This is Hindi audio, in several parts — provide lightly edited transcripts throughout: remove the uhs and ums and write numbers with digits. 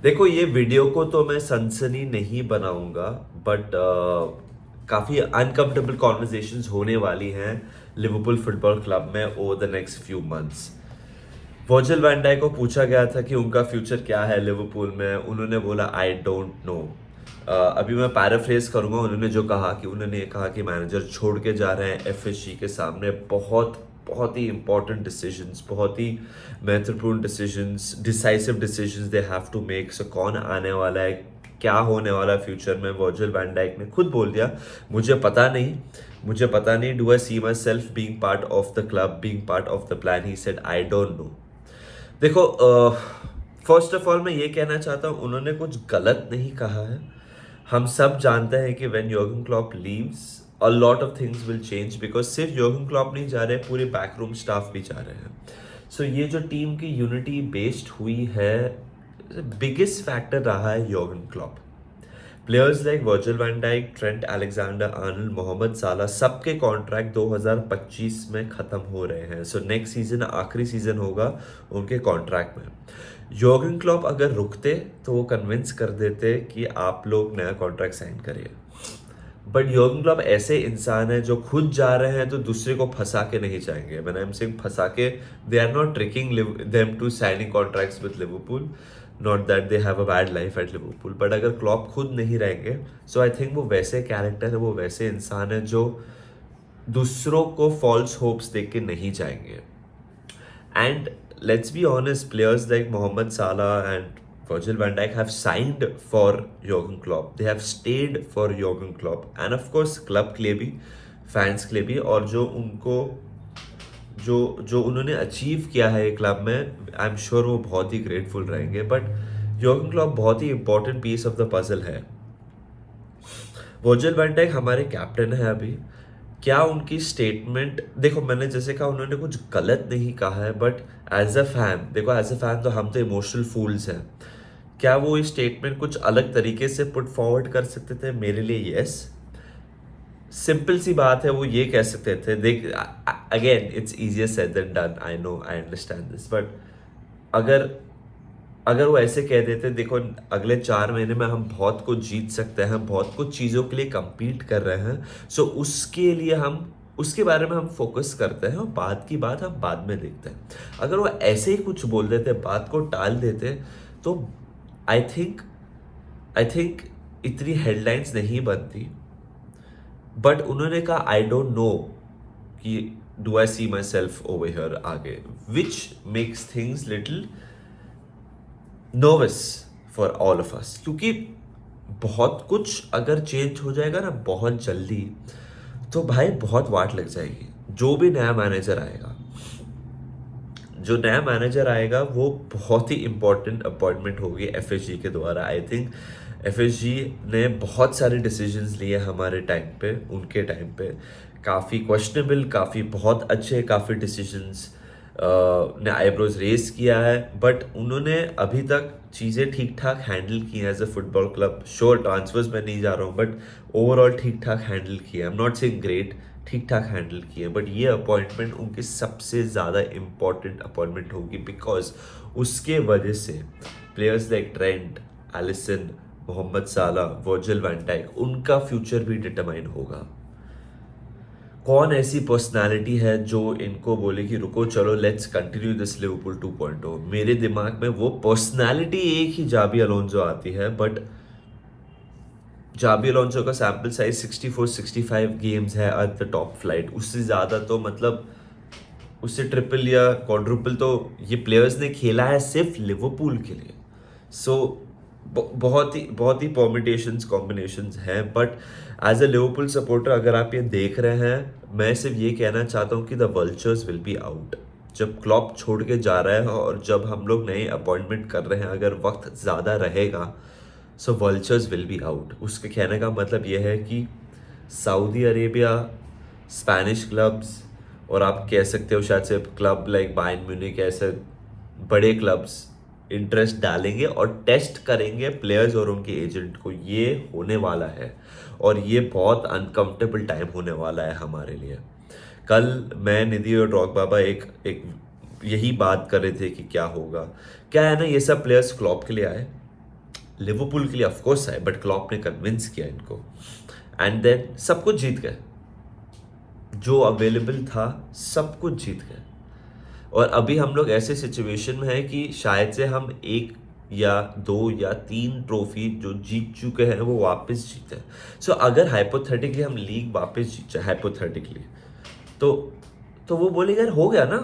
देखो, ये वीडियो को तो मैं सनसनी नहीं बनाऊंगा, बट काफ़ी अनकंफर्टेबल कॉन्वर्जेशंस होने वाली हैं लिवरपूल फुटबॉल क्लब में over the next few months. Virgil van Dijk को पूछा गया था कि उनका फ्यूचर क्या है लिवरपूल में, उन्होंने बोला आई डोंट नो। अभी मैं पैराफ्रेज करूंगा, उन्होंने कहा कि मैनेजर छोड़ के जा रहे हैं एफएसजी के सामने बहुत बहुत ही इंपॉर्टेंट डिसीजंस, बहुत ही महत्वपूर्ण decisions, decisive decisions they have to make. So कौन आने वाला है, क्या होने वाला है फ्यूचर में, वर्जिल वैन डाइक ने खुद बोल दिया मुझे पता नहीं, do I see myself being part of the club, being part of the plan. He said I don't know. देखो, फर्स्ट ऑफ ऑल मैं ये कहना चाहता हूँ, उन्होंने कुछ गलत नहीं कहा है। हम सब जानते हैं कि when Jurgen Klopp leaves a lot of things will change, because सिर्फ योर्गन क्लॉप नहीं जा रहे, पूरे बैकरूम स्टाफ भी जा रहे हैं। सो ये जो टीम की यूनिटी बेस्ड हुई है, बिगेस्ट फैक्टर रहा है Jurgen Klopp. Players like Virgil van Dijk, Trent Alexander Arnold, Mohamed Salah, सबके कॉन्ट्रैक्ट 2025 में ख़त्म हो रहे हैं। सो नेक्स्ट सीजन आखिरी सीजन होगा उनके कॉन्ट्रैक्ट में। योर्गन क्लॉप अगर रुकते तो वो कन्विंस कर देते कि आप लोग नया कॉन्ट्रैक्ट साइन करिए, बट योर्गन क्लॉप ऐसे इंसान है जो खुद जा रहे हैं तो दूसरे को फंसा के नहीं जाएंगे। व्हेन आई एम सेइंग फंसा के, they are not tricking them to signing contracts with Liverpool, not that they have a bad life at Liverpool, but अगर क्लॉप खुद नहीं रहेंगे, सो आई थिंक वो वैसे कैरेक्टर है, वो वैसे इंसान है जो दूसरों को फॉल्स होप्स देख के नहीं जाएंगे। And let's be honest, players like Mohamed Salah and Virgil van Dijk have signed for Jurgen Klopp. They have stayed for Jurgen Klopp. And of course, club के लिए भी, fans के लिए भी, और जो उन्होंने अचीव किया है क्लब में, आई एम श्योर वो बहुत ही ग्रेटफुल रहेंगे। बट योर्गन क्लॉप बहुत ही important piece of the puzzle है। वर्जिल वैन डाइक हमारे कैप्टन है अभी। क्या उनकी स्टेटमेंट, देखो मैंने जैसे कहा उन्होंने कुछ गलत नहीं कहा है, बट एज अ फैन, देखो एज अ फैन तो हम तो इमोशनल फूल्स हैं। क्या वो इस स्टेटमेंट कुछ अलग तरीके से पुट फॉरवर्ड कर सकते थे? मेरे लिए यस। सिंपल सी बात है, वो ये कह सकते थे, देख, again it's easier said than done, I know, I understand this, but अगर अगर वो ऐसे कह देते, देखो अगले 4 महीने में हम बहुत कुछ जीत सकते हैं, हम बहुत कुछ चीज़ों के लिए compete कर रहे हैं, सो उसके लिए हम उसके बारे में हम फोकस करते हैं और बाद की बात हम बाद में देखते हैं। अगर वो ऐसे ही कुछ बोल देते, बात को टाल देते, तो आई थिंक इतनी हेडलाइंस नहीं बनती। बट उन्होंने कहा आई डोंट नो कि do I see myself over here आगे, which makes things little nervous for all of us, क्योंकि बहुत कुछ अगर चेंज हो जाएगा ना बहुत जल्दी, तो भाई बहुत वाट लग जाएगी। जो भी नया मैनेजर आएगा, वो बहुत ही इंपॉर्टेंट अपॉइंटमेंट होगी एफएसजी के द्वारा। आई थिंक एफएसजी ने बहुत सारे डिसीजंस लिए हमारे टाइम पे, उनके टाइम पे काफ़ी क्वेश्चनेबल, काफ़ी बहुत अच्छे, काफ़ी डिसीजंस ने आईब्रोज रेस किया है, बट उन्होंने अभी तक चीज़ें ठीक ठाक हैंडल की हैं as a football club. Sure transfers में नहीं जा रहा हूँ, बट ओवरऑल ठीक ठाक हैंडल किया। I am not saying great, ठीक ठाक हैंडल किए, बट ये अपॉइंटमेंट उनकी सबसे ज़्यादा इम्पॉर्टेंट अपॉइंटमेंट होगी, बिकॉज उसके वजह से players like Trent, Alisson, Mohamed Salah, Virgil van Dijk, उनका फ्यूचर भी डिटरमाइन होगा। कौन ऐसी पर्सनालिटी है जो इनको बोले कि रुको चलो लेट्स कंटिन्यू दिस लिवरपूल 2.0? मेरे दिमाग में वो पर्सनालिटी एक ही जाबी अलोंसो आती है, बट जाबी अलोंसो का सैम्पल साइज 64-65 गेम्स है एट द टॉप फ्लाइट। उससे ज़्यादा तो मतलब उससे ट्रिपल या क्वाड्रुपल तो ये प्लेयर्स ने खेला है सिर्फ लिवरपूल के लिए। सो बहुत ही परमिटेशंस, कॉम्बिनेशंस हैं, but as a Liverpool supporter अगर आप ये देख रहे हैं, मैं सिर्फ ये कहना चाहता हूँ कि the vultures will be out. जब क्लॉप छोड़ के जा रहा है और जब हम लोग नए अपॉइंटमेंट कर रहे हैं, अगर वक्त ज़्यादा रहेगा, सो वल्चर्स विल बी आउट। उसके कहने का मतलब यह है कि सऊदी अरेबिया, स्पेनिश क्लब्स, और आप कह सकते हो शायद से क्लब लाइक बायर्न म्यूनिख, ऐसे बड़े क्लब्स इंटरेस्ट डालेंगे और टेस्ट करेंगे प्लेयर्स और उनके एजेंट को। ये होने वाला है और ये बहुत अनकंफर्टेबल टाइम होने वाला है हमारे लिए। कल मैं, निधि और ड्रॉग बाबा एक यही बात कर रहे थे कि क्या होगा। क्या है ना, ये सब प्लेयर्स क्लॉप के लिए आए, लिवरपूल के लिए ऑफ कोर्स आए, बट क्लॉप ने कन्विंस किया इनको एंड देन सब कुछ जीत गए, जो अवेलेबल था सब कुछ जीत गए। और अभी हम लोग ऐसे सिचुएशन में है कि शायद से हम एक या दो या तीन ट्रॉफी जो जीत चुके हैं वो वापस जीते। सो अगर हाइपोथेटिकली हम लीग वापस जीत जाए हाइपोथेटिकली, तो वो बोलेगा यार हो गया ना,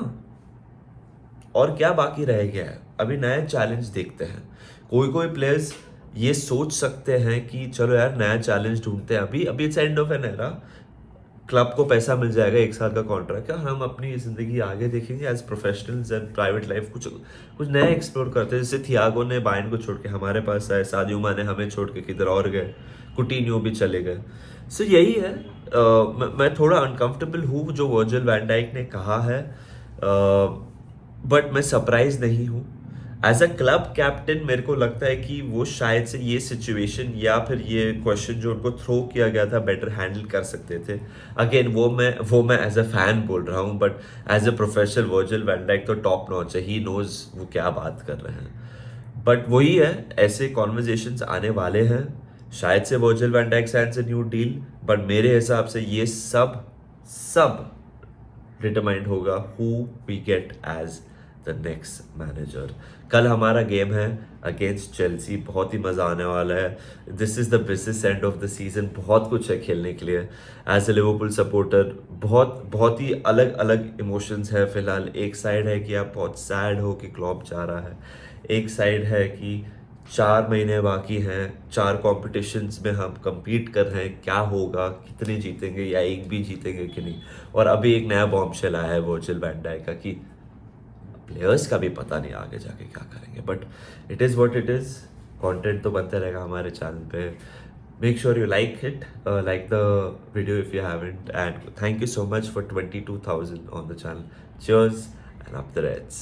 और क्या बाकी रह गया है, अभी नया चैलेंज देखते हैं। कोई कोई प्लेयर्स ये सोच सकते हैं कि चलो यार नया चैलेंज ढूंढते हैं, अभी अभी it's end of an era, club को पैसा मिल जाएगा 1 साल का कॉन्ट्रैक्ट का, हम अपनी ज़िंदगी आगे देखेंगे as professionals and private life कुछ कुछ नया एक्सप्लोर करते हैं। जैसे थियागो ने बायर्न को छोड़ के हमारे पास आए, सादियो माने हमें छोड़ के किधर और गए, कुटिन्यो भी चले गए। सो यही है। मैं थोड़ा अनकंफर्टेबल हूँ जो वर्जिल वैन डाइक ने कहा है, बट मैं सरप्राइज नहीं हूँ। एज अ क्लब कैप्टन मेरे को लगता है कि वो शायद से ये सिचुएशन या फिर ये क्वेश्चन जो उनको थ्रो किया गया था बेटर हैंडल कर सकते थे। अगेन वो मैं एज अ फैन बोल रहा हूँ, but as a professional Virgil van Dijk तो टॉप नॉच है, ही नोज वो क्या बात कर रहे हैं। बट वही है, ऐसे कॉन्वर्जेशंस आने वाले हैं, शायद से Virgil van Dijk signs a new deal, but मेरे हिसाब से ये सब सब डिटरमाइंड होगा who we get as the next manager. कल हमारा गेम है अगेंस्ट चेल्सी, बहुत ही मज़ा आने वाला है। This is the business end of the season, बहुत कुछ है खेलने के लिए। एज ए लिवरपूल सपोर्टर बहुत बहुत ही अलग अलग इमोशंस है फिलहाल। एक साइड है कि आप बहुत सैड हो कि क्लॉप जा रहा है, एक साइड है कि 4 महीने बाकी हैं, 4 कॉम्पिटिशन्स में हम compete कर रहे हैं, क्या होगा, कितने जीतेंगे या एक भी जीतेंगे कि नहीं। और अभी एक नया बॉम्बशेल आया है वर्जिल वैन डाइक का कि प्लेयर्स का भी पता नहीं आगे जाके क्या करेंगे, but it is what it is. Content तो बनते रहेगा हमारे चैनल पे। Make sure you like it, like the video if you haven't, and thank you so much for 22,000 on the channel. Cheers and up the Reds.